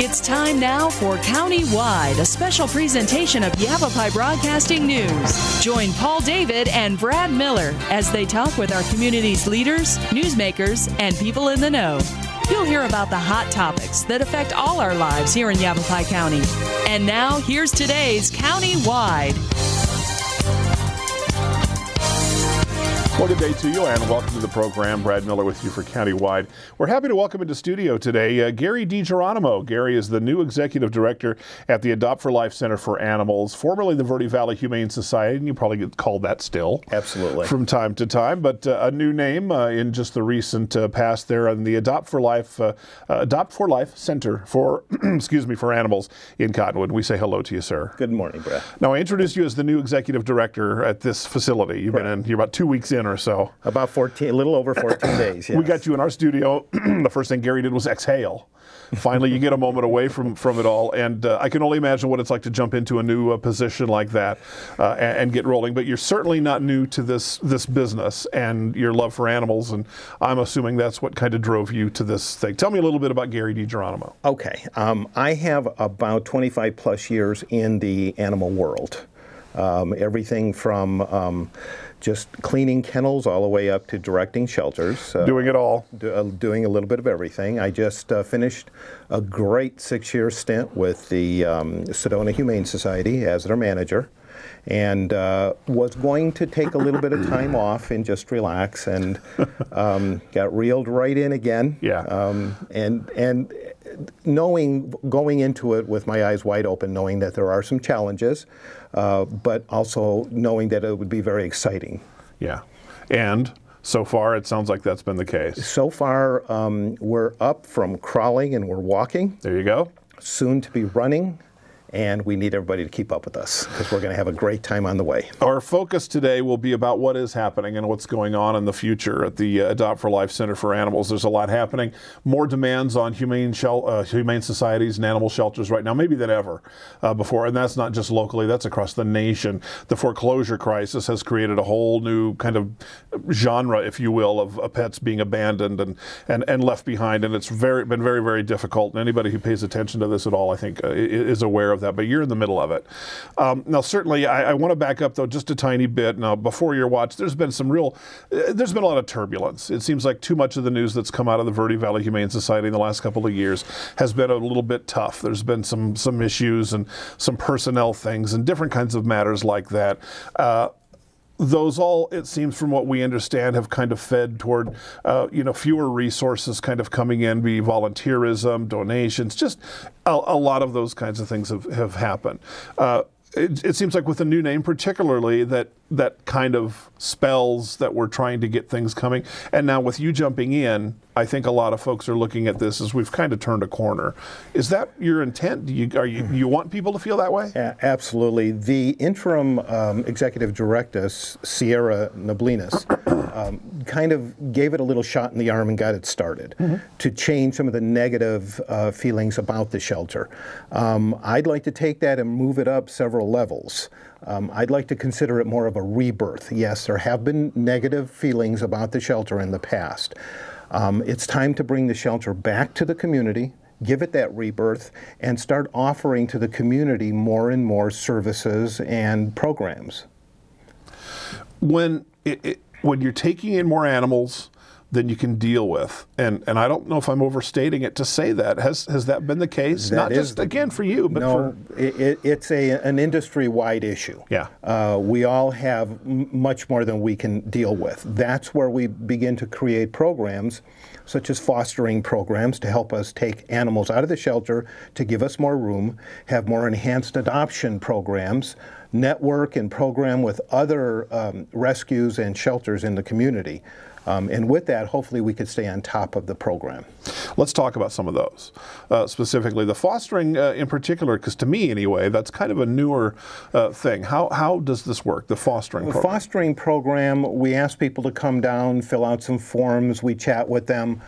It's time now for County-Wide, a special presentation of Yavapai Broadcasting News. Join Paul David and Brad Miller as they talk with our community's leaders, newsmakers, and people in the know. You'll hear about the hot topics that affect all our lives here in Yavapai County. And now, here's today's County-Wide. Well, good day to you, and welcome to the program. Brad Miller with you for County-Wide. We're happy to welcome into studio today Gary DeGeronimo. Gary is the new executive director at the Adopt for Life Center for Animals, formerly the Verde Valley Humane Society, and you probably get called that still. Absolutely. From time to time, but a new name in just the recent past there on the Adopt for Life Center for, for Animals in Cottonwood. We say hello to you, sir. Good morning, Brad. Now, I introduced you as the new executive director at this facility. You've been in, you're about 2 weeks in or so. About 14, a little over 14 days, yes. We got you in our studio. The first thing Gary did was exhale. Finally, you get a moment away from it all, and I can only imagine what it's like to jump into a new position like that and get rolling. But you're certainly not new to this business and your love for animals, and I'm assuming that's what kind of drove you to this thing. Tell me a little bit about Gary DeGeronimo. Okay. I have about 25 plus years in the animal world. Everything from just cleaning kennels all the way up to directing shelters. Doing it all. Doing a little bit of everything. I just finished a great 6-year stint with the Sedona Humane Society as their manager, and was going to take a little bit of time off and just relax, and got reeled right in again. Yeah. And going into it with my eyes wide open, knowing that there are some challenges, but also knowing that it would be very exciting. Yeah. And so far, it sounds like that's been the case. So far, we're up from crawling and we're walking. There you go. Soon to be running. And we need everybody to keep up with us because we're going to have a great time on the way. Our focus today will be about what is happening and what's going on in the future at the Adopt for Life Center for Animals. There's a lot happening. More demands on humane societies and animal shelters right now, maybe than ever before. And that's not just locally, that's across the nation. The foreclosure crisis has created a whole new kind of genre, if you will, of pets being abandoned and left behind. And it's been very, very difficult. And anybody who pays attention to this at all, I think, is aware of that, but you're in the middle of it. Now, certainly, I want to back up, though, just a tiny bit. Now, before your watch, there's been a lot of turbulence. It seems like too much of the news that's come out of the Verde Valley Humane Society in the last couple of years has been a little bit tough. There's been some issues and some personnel things and different kinds of matters like that. Those all, it seems from what we understand, have kind of fed toward, fewer resources kind of coming in, be volunteerism, donations, just a lot of those kinds of things have happened. It seems like with a new name particularly that kind of spells that we're trying to get things coming. And now with you jumping in, I think a lot of folks are looking at this as we've kind of turned a corner. Is that your intent? Do you want people to feel that way? Yeah, absolutely. The interim executive director, Sierra Noblinas, kind of gave it a little shot in the arm and got it started to change some of the negative feelings about the shelter. I'd like to take that and move it up several levels. I'd like to consider it more of a rebirth. Yes, there have been negative feelings about the shelter in the past. It's time to bring the shelter back to the community, give it that rebirth, and start offering to the community more and more services and programs. When you're taking in more animals than you can deal with, and I don't know if I'm overstating it to say that. Has that been the case? Not just, again, for you, but no, it's an industry-wide issue. Yeah. We all have much more than we can deal with. That's where we begin to create programs, such as fostering programs to help us take animals out of the shelter, to give us more room, have more enhanced adoption programs, network and program with other rescues and shelters in the community. And with that, hopefully we could stay on top of the program. Let's talk about some of those, specifically the fostering in particular, because to me anyway, that's kind of a newer thing. How does this work, the fostering program? The fostering program, we ask people to come down, fill out some forms, we chat with them.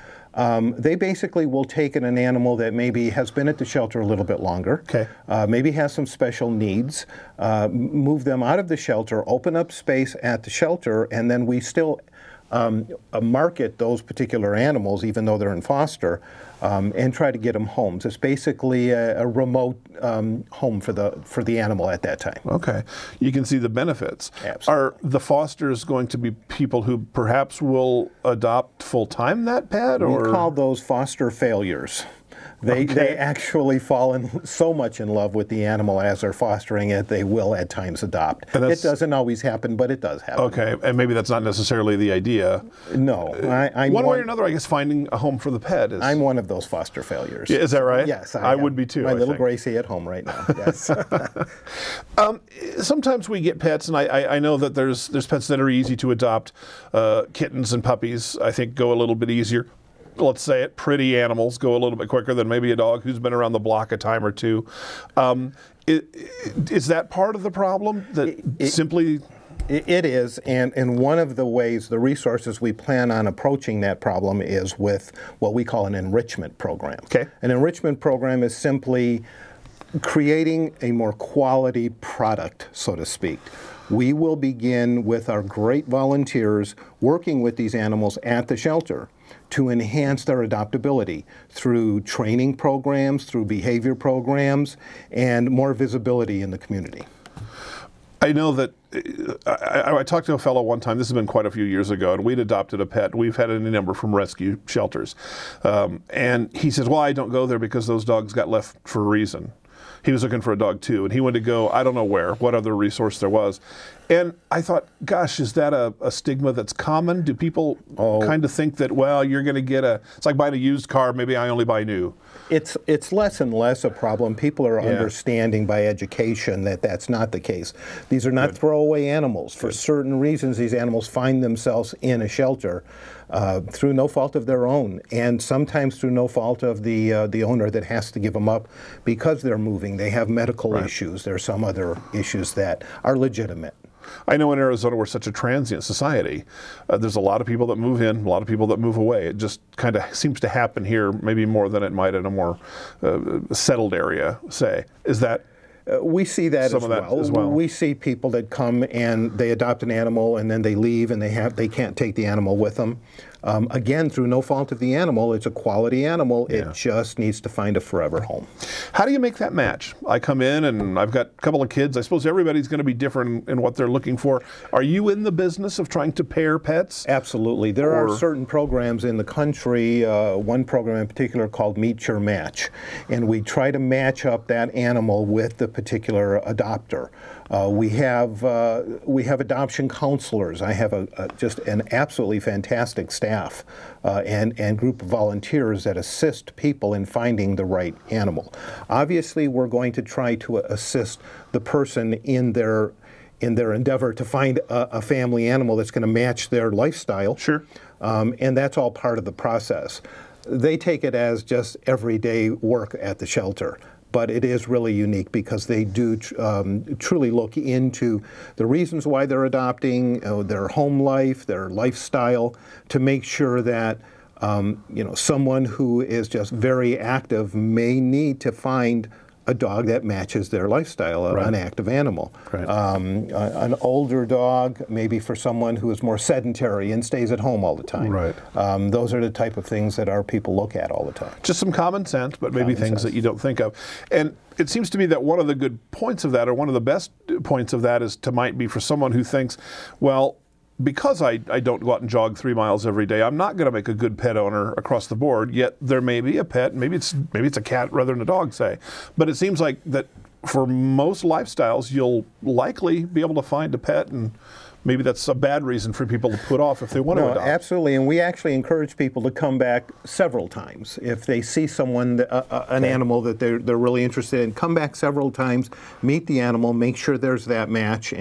They basically will take in an animal that maybe has been at the shelter a little bit longer, okay. Maybe has some special needs, move them out of the shelter, open up space at the shelter, and then we still market those particular animals, even though they're in foster, and try to get them homes. It's basically a remote home for the animal at that time. Okay. You can see the benefits. Absolutely. Are the fosters going to be people who perhaps will adopt full-time that pet? Or? We call those foster failures. They actually fall so much in love with the animal as they're fostering it, they will at times adopt. It doesn't always happen, but it does happen. Okay, and maybe that's not necessarily the idea. No. I'm one way or another, I guess finding a home for the pet is... I'm one of those foster failures. Yeah, is that right? Yes. I would be too, My I little think. Gracie at home right now, yes. Sometimes we get pets, and I know that there's pets that are easy to adopt. Kittens and puppies, I think, go a little bit easier. Let's say it, pretty animals go a little bit quicker than maybe a dog who's been around the block a time or two. Is that part of the problem? It is, and one of the ways, the resources we plan on approaching that problem is with what we call an enrichment program. Okay. An enrichment program is simply creating a more quality product, so to speak. We will begin with our great volunteers working with these animals at the shelter to enhance their adoptability through training programs, through behavior programs, and more visibility in the community. I know that I talked to a fellow one time, this has been quite a few years ago, and we'd adopted a pet. We've had any number from rescue shelters. And he says, well, I don't go there because those dogs got left for a reason. He was looking for a dog too, and he went to go, I don't know where, what other resource there was. And I thought, gosh, is that a stigma that's common? Do people kind of think that, well, you're going to get it's like buying a used car, maybe I only buy new? It's less and less a problem. People are understanding by education that that's not the case. These are not throwaway animals. For certain reasons, these animals find themselves in a shelter through no fault of their own, and sometimes through no fault of the owner that has to give them up because they're moving. They have medical issues. There are some other issues that are legitimate. I know in Arizona we're such a transient society. There's a lot of people that move in, a lot of people that move away. It just kind of seems to happen here, maybe more than it might in a more settled area, say. Is that we see that as well. We see people that come and they adopt an animal and then they leave and they can't take the animal with them. Again, through no fault of the animal, it's a quality animal. Yeah. It just needs to find a forever home. How do you make that match? I come in and I've got a couple of kids. I suppose everybody's going to be different in what they're looking for. Are you in the business of trying to pair pets? Absolutely. There are certain programs in the country, one program in particular called Meet Your Match, and we try to match up that animal with the particular adopter. We have adoption counselors. I have just an absolutely fantastic staff and group of volunteers that assist people in finding the right animal. Obviously, we're going to try to assist the person in their endeavor to find a family animal that's going to match their lifestyle. Sure. And that's all part of the process. They take it as just everyday work at the shelter. But it is really unique because they do truly look into the reasons why they're adopting, their home life, their lifestyle, to make sure that someone who is just very active may need to find a dog that matches their lifestyle, an active animal. Right. An older dog, maybe for someone who is more sedentary and stays at home all the time. Right. Those are the type of things that our people look at all the time. Just some common sense, but maybe things that you don't think of. And it seems to me that one of the good points of that, or one of the best points of that, might be for someone who thinks, well, because I don't go out and jog 3 miles every day, I'm not going to make a good pet owner across the board. Yet there may be a pet, maybe it's a cat rather than a dog, say. But it seems like that for most lifestyles, you'll likely be able to find a pet, and maybe that's a bad reason for people to put off if they want to adopt. Absolutely, and we actually encourage people to come back several times. If they see someone, an animal that they're really interested in, come back several times, meet the animal, make sure there's that match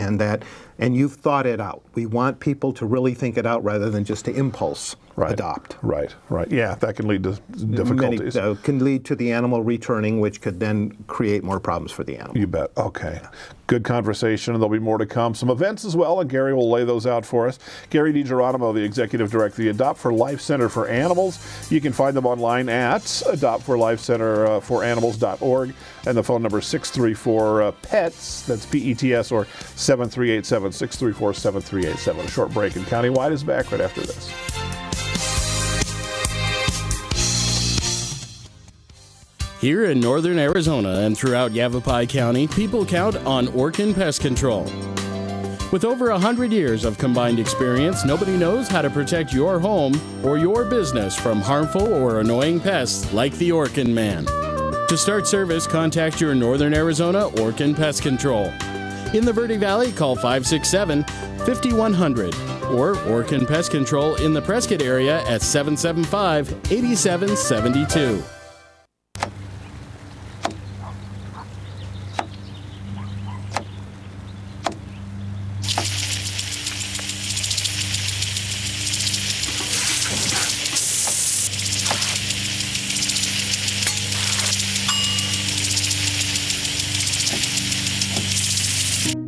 and you've thought it out. We want people to really think it out rather than just to impulse adopt. Right. Yeah, that can lead to difficulties. Can lead to the animal returning, which could then create more problems for the animal. You bet. Okay. Good conversation, and there'll be more to come. Some events as well, and Gary will lay those out for us. Gary DeGeronimo, the Executive Director of the Adopt for Life Center for Animals. You can find them online at adoptforlifecenterforanimals.org, and the phone number is 634-PETS, that's P-E-T-S, or 738-634-7387. A short break, and Countywide is back right after this. Here in northern Arizona and throughout Yavapai County, people count on Orkin Pest Control. With over 100 years of combined experience, nobody knows how to protect your home or your business from harmful or annoying pests like the Orkin Man. To start service, contact your Northern Arizona Orkin Pest Control. In the Verde Valley, call 567-5100 or Orkin Pest Control in the Prescott area at 775-8772.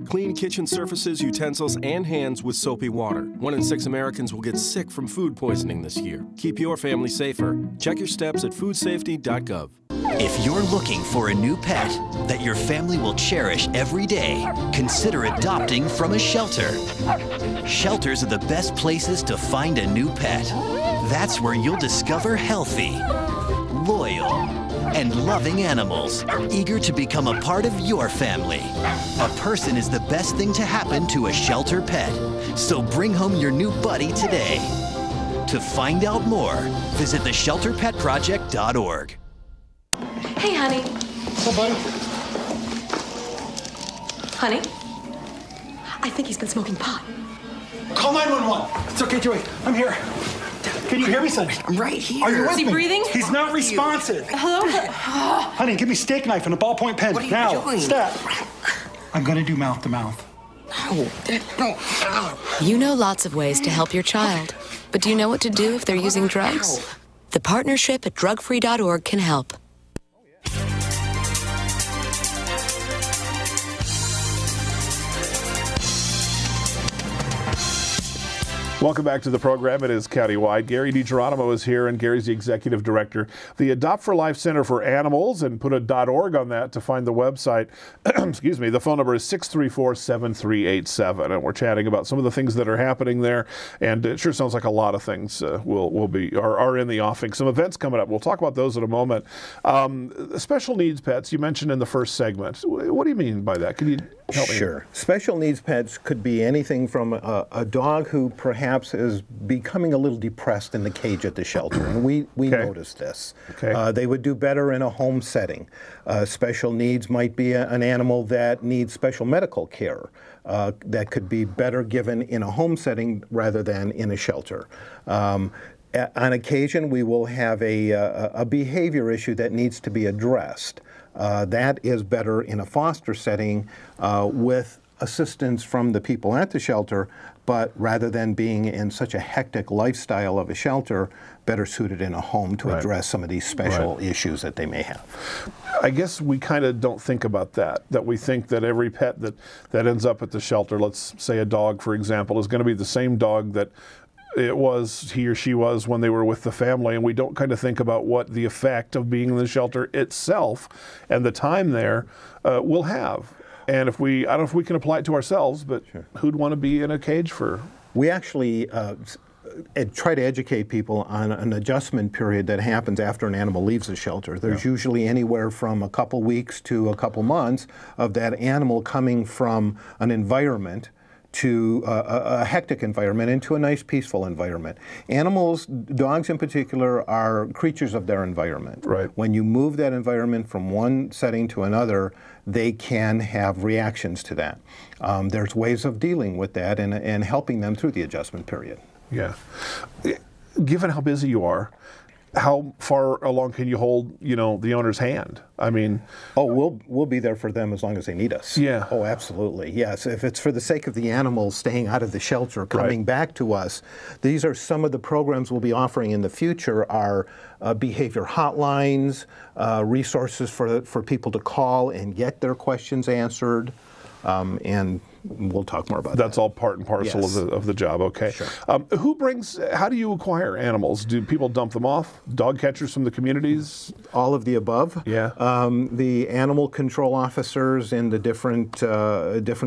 Clean kitchen surfaces, utensils, and hands with soapy water. 1 in 6 Americans will get sick from food poisoning this year. Keep your family safer. Check your steps at foodsafety.gov. If you're looking for a new pet that your family will cherish every day, consider adopting from a shelter. Shelters are the best places to find a new pet. That's where you'll discover healthy, loyal, and loving animals, eager to become a part of your family. A person is the best thing to happen to a shelter pet, so bring home your new buddy today. To find out more, visit theshelterpetproject.org. Hey, honey. What's up, buddy? Honey? I think he's been smoking pot. Call 911. It's okay, Joey. I'm here. Can you hear me, son? I'm right here. Are you with Is he me? breathing? He's not responsive. Hello? Honey, give me a steak knife and a ballpoint pen. What are you now, doing? Step. I'm gonna do mouth to mouth. No. You know lots of ways to help your child, but do you know what to do if they're using drugs? The partnership at drugfree.org can help. Welcome back to the program. It is Countywide. Gary DeGeronimo is here, and Gary's the executive director. The Adopt for Life Center for Animals, and put a .org on that to find the website. Excuse me. The phone number is 634-7387, and we're chatting about some of the things that are happening there. And it sure sounds like a lot of things are in the offing. Some events coming up. We'll talk about those in a moment. Special needs pets you mentioned in the first segment. What do you mean by that? Can you help me? Sure. Special needs pets could be anything from a dog who perhaps is becoming a little depressed in the cage at the shelter, and we notice this. Okay. They would do better in a home setting. Special needs might be an animal that needs special medical care that could be better given in a home setting rather than in a shelter. On occasion, we will have a behavior issue that needs to be addressed. That is better in a foster setting with assistance from the people at the shelter, but rather than being in such a hectic lifestyle of a shelter, better suited in a home to address some of these special issues that they may have. I guess we kind of don't think about that we think that every pet that ends up at the shelter, let's say a dog, for example, is going to be the same dog that he or she was when they were with the family, and we don't kind of think about what the effect of being in the shelter itself and the time there will have. And I don't know if we can apply it to ourselves, but who'd want to be in a cage for? We actually try to educate people on an adjustment period that happens after an animal leaves the shelter. There's usually anywhere from a couple weeks to a couple months of that animal coming from an environment to a hectic environment into a nice peaceful environment. Animals, dogs in particular, are creatures of their environment. Right. When you move that environment from one setting to another, they can have reactions to that. There's ways of dealing with that and helping them through the adjustment period. Yeah. Given how busy you are, how far along can you hold, the owner's hand? I mean, we'll be there for them as long as they need us. Yeah. Oh, absolutely. Yes. If it's for the sake of the animals staying out of the shelter, coming back to us, these are some of the programs we'll be offering in the future. Are behavior hotlines, resources for people to call and get their questions answered, and we'll talk more about that. That's all part and parcel of the job. Okay. Sure. How do you acquire animals? Do people dump them off? Dog catchers from the communities? All of the above. Yeah. The animal control officers in the different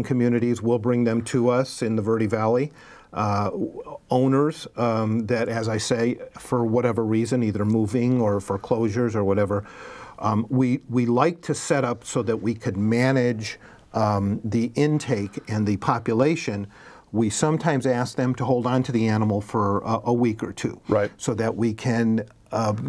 communities will bring them to us in the Verde Valley. owners that, as I say, for whatever reason, either moving or foreclosures or whatever, we like to set up so that we could manage the intake and the population. We sometimes ask them to hold on to the animal for a week or two, right, so that we can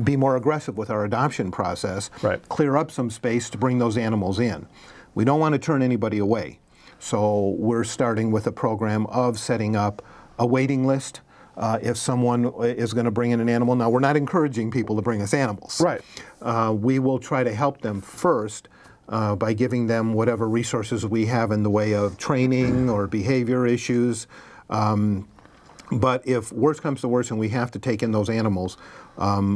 be more aggressive with our adoption process, right, clear up some space to bring those animals in. We don't want to turn anybody away. So we're starting with a program of setting up a waiting list if someone is going to bring in an animal. Now, we're not encouraging people to bring us animals. Right. We will try to help them first by giving them whatever resources we have in the way of training or behavior issues. But if worse comes to worse and we have to take in those animals,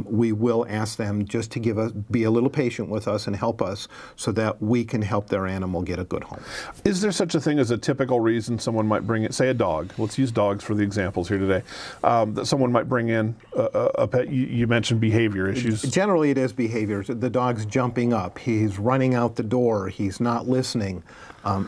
we will ask them just to be a little patient with us and help us so that we can help their animal get a good home. Is there such a thing as a typical reason someone might bring in, say a dog, let's use dogs for the examples here today, that someone might bring in a pet? You mentioned behavior issues. Generally it is behaviors. The dog's jumping up, he's running out the door, he's not listening.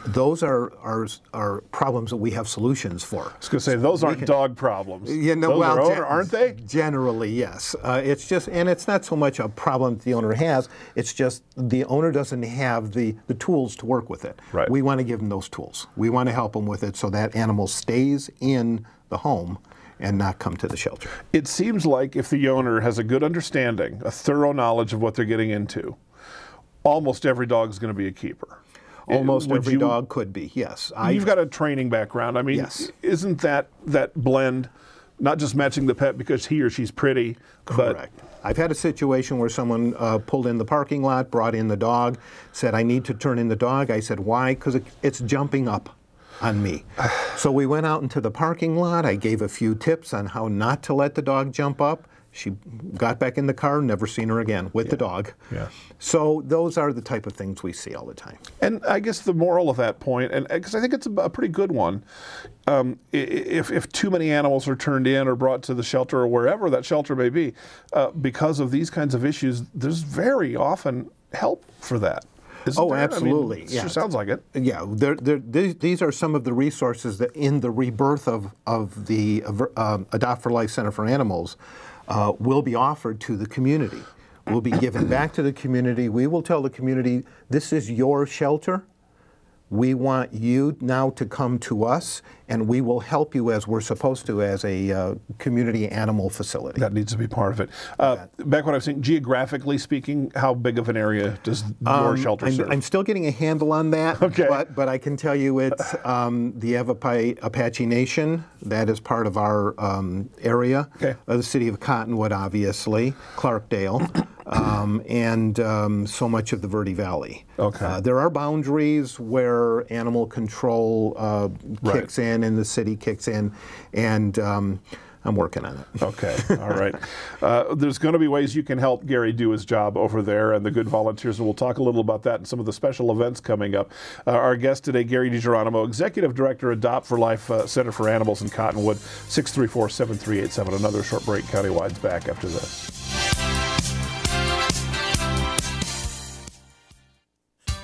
Those are problems that we have solutions for. I was going to say, those aren't dog problems. Yeah, no, those well, are owner, aren't they? Generally, yes. It's just, and it's not so much a problem that the owner has, it's just the owner doesn't have the tools to work with it. Right. We want to give them those tools. We want to help them with it so that animal stays in the home and not come to the shelter. It seems like if the owner has a good understanding, a thorough knowledge of what they're getting into, almost every dog is going to be a keeper. Almost every dog could be, yes. You've got a training background. I mean, yes. Isn't that blend not just matching the pet because he or she's pretty? Correct. I've had a situation where someone pulled in the parking lot, brought in the dog, said, I need to turn in the dog. I said, why? Because it's jumping up on me. So we went out into the parking lot. I gave a few tips on how not to let the dog jump up. She got back in the car, never seen her again with the dog. Yeah. So those are the type of things we see all the time. And I guess the moral of that point, and because I think it's a pretty good one, if too many animals are turned in or brought to the shelter or wherever that shelter may be, because of these kinds of issues, there's very often help for that. Oh, absolutely. I mean, it sure sounds like it. Yeah, these are some of the resources that in the rebirth of the Adopt for Life Center for Animals will be offered to the community. Will be given back to the community. We will tell the community, this is your shelter. We want you now to come to us, and we will help you as we're supposed to as a community animal facility. That needs to be part of it. Back when I was saying, geographically speaking, how big of an area does your shelter serve? I'm still getting a handle on that, okay. but I can tell you it's the Yavapai Apache Nation. That is part of our area. Okay. The city of Cottonwood, obviously, Clarkdale, and so much of the Verde Valley. Okay. There are boundaries where animal control kicks in and the city kicks in, and I'm working on it. Okay, all right. There's going to be ways you can help Gary do his job over there and the good volunteers, and we'll talk a little about that and some of the special events coming up. Our guest today, Gary DeGeronimo, Executive Director, Adopt for Life Center for Animals in Cottonwood, 634-7387. Another short break. Countywide's back after this.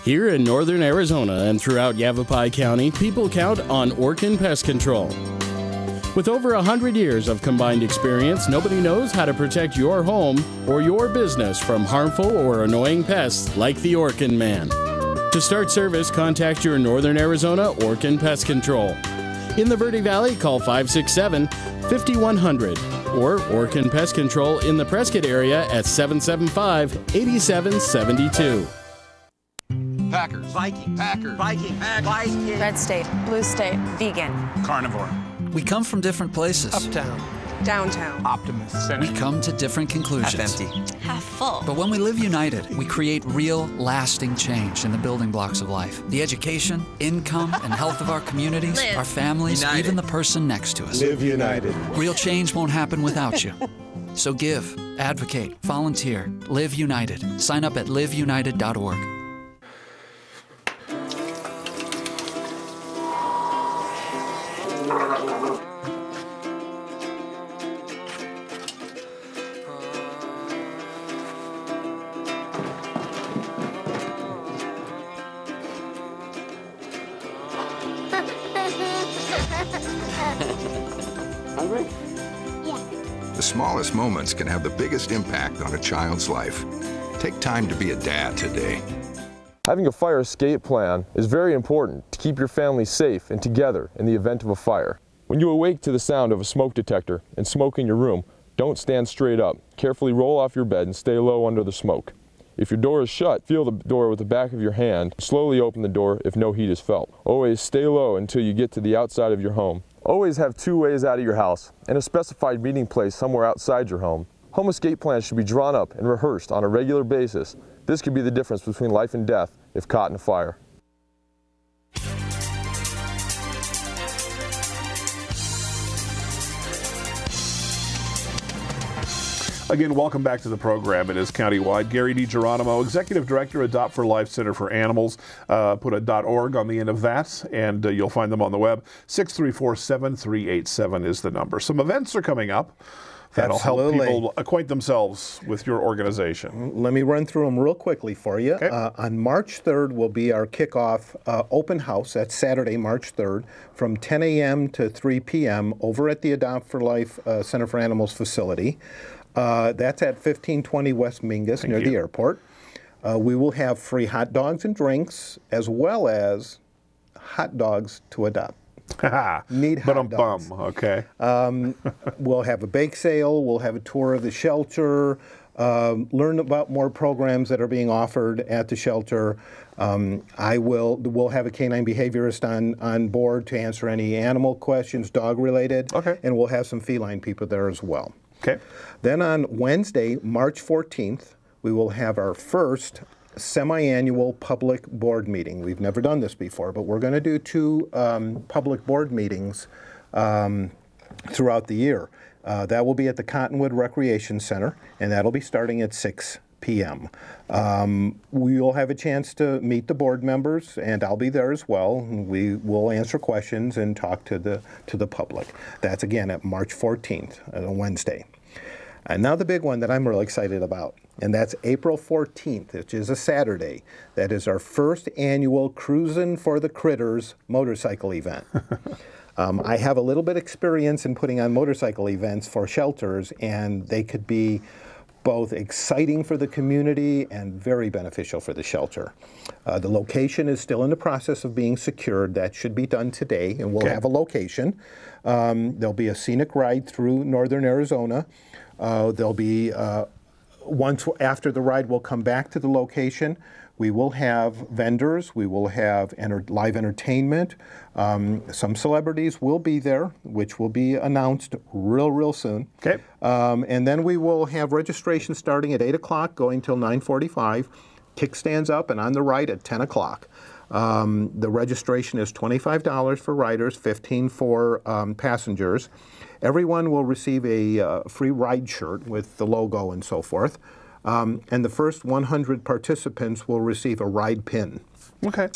Here in northern Arizona and throughout Yavapai County, people count on Orkin Pest Control. With over 100 years of combined experience, nobody knows how to protect your home or your business from harmful or annoying pests like the Orkin Man. To start service, contact your Northern Arizona Orkin Pest Control. In the Verde Valley, call 567-5100 or Orkin Pest Control in the Prescott area at 775-8772. Packers. Vikings. Packers. Vikings. Vikings. Red state. Blue state. Vegan. Carnivore. We come from different places. Uptown. Downtown. Optimist. We come to different conclusions. Half empty. Half full. But when we live united, we create real, lasting change in the building blocks of life. The education, income, and health of our communities, our families, united. Even the person next to us. Live united. Real change won't happen without you. So give, advocate, volunteer, live united. Sign up at liveunited.org. Hungry? The smallest moments can have the biggest impact on a child's life. Take time to be a dad today. Having a fire escape plan is very important to keep your family safe and together in the event of a fire. When you awake to the sound of a smoke detector and smoke in your room, don't stand straight up. Carefully roll off your bed and stay low under the smoke. If your door is shut, feel the door with the back of your hand. Slowly open the door if no heat is felt. Always stay low until you get to the outside of your home. Always have 2 ways out of your house and a specified meeting place somewhere outside your home. Home escape plans should be drawn up and rehearsed on a regular basis. This could be the difference between life and death if caught in a fire. Again, welcome back to the program. It is countywide. Gary DeGeronimo, Executive Director, Adopt for Life Center for Animals. Put a .org on the end of that, and you'll find them on the web. 634-7387 is the number. Some events are coming up that'll help people acquaint themselves with your organization. Let me run through them real quickly for you. Okay. On March 3rd will be our kickoff open house. That's Saturday, March 3rd, from 10 a.m. to 3 p.m. over at the Adopt for Life Center for Animals facility. That's at 1520 West Mingus near the airport. We will have free hot dogs and drinks, as well as hot dogs to adopt. Need hot dogs. Okay. We'll have a bake sale. We'll have a tour of the shelter. Learn about more programs that are being offered at the shelter. We'll have a canine behaviorist on board to answer any animal questions, dog related. Okay. And we'll have some feline people there as well. Okay. Then on Wednesday, March 14th, we will have our first semi-annual public board meeting. We've never done this before, but we're going to do 2 public board meetings throughout the year. That will be at the Cottonwood Recreation Center, and that'll be starting at 6 p.m. We'll have a chance to meet the board members, and I'll be there as well. We will answer questions and talk to the public. That's again at March 14th, on Wednesday. And now the big one that I'm really excited about, and that's April 14th, which is a Saturday. That is our first annual Cruisin' for the Critters motorcycle event. I have a little bit of experience in putting on motorcycle events for shelters, and they could be both exciting for the community and very beneficial for the shelter. The location is still in the process of being secured. That should be done today, and we'll have a location. There'll be a scenic ride through northern Arizona. There'll be, once after the ride, we'll come back to the location. We will have vendors. We will have live entertainment. Some celebrities will be there, which will be announced real soon. Okay. And then we will have registration starting at 8 o'clock, going till 9:45. Kickstands up and on the ride at 10 o'clock. The registration is $25 for riders, $15 for passengers. Everyone will receive a free ride shirt with the logo and so forth. And the first 100 participants will receive a ride pin. Okay.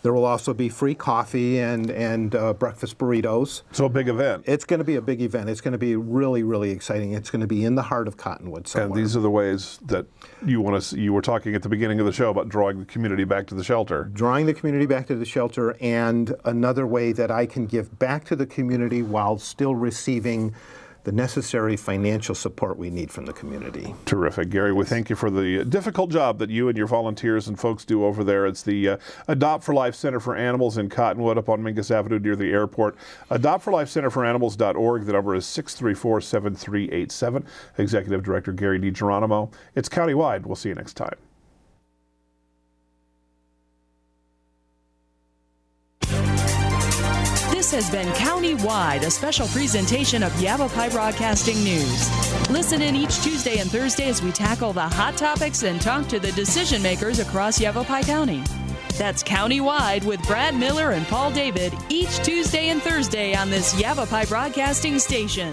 There will also be free coffee and breakfast burritos. So a big event. It's going to be a big event. It's going to be really exciting. It's going to be in the heart of Cottonwood somewhere. And these are the ways that you want to see. You were talking at the beginning of the show about drawing the community back to the shelter. Drawing the community back to the shelter, and another way that I can give back to the community while still receiving the necessary financial support we need from the community. Terrific. Gary, we thank you for the difficult job that you and your volunteers and folks do over there. It's the Adopt for Life Center for Animals in Cottonwood up on Mingus Avenue near the airport. AdoptForLifeCenterForAnimals.org. The number is 634-7387. Executive Director Gary DeGeronimo. It's countywide. We'll see you next time. This has been Countywide, a special presentation of Yavapai Broadcasting News. Listen in each Tuesday and Thursday as we tackle the hot topics and talk to the decision makers across Yavapai County. That's Countywide with Brad Miller and Paul David each Tuesday and Thursday on this Yavapai Broadcasting station.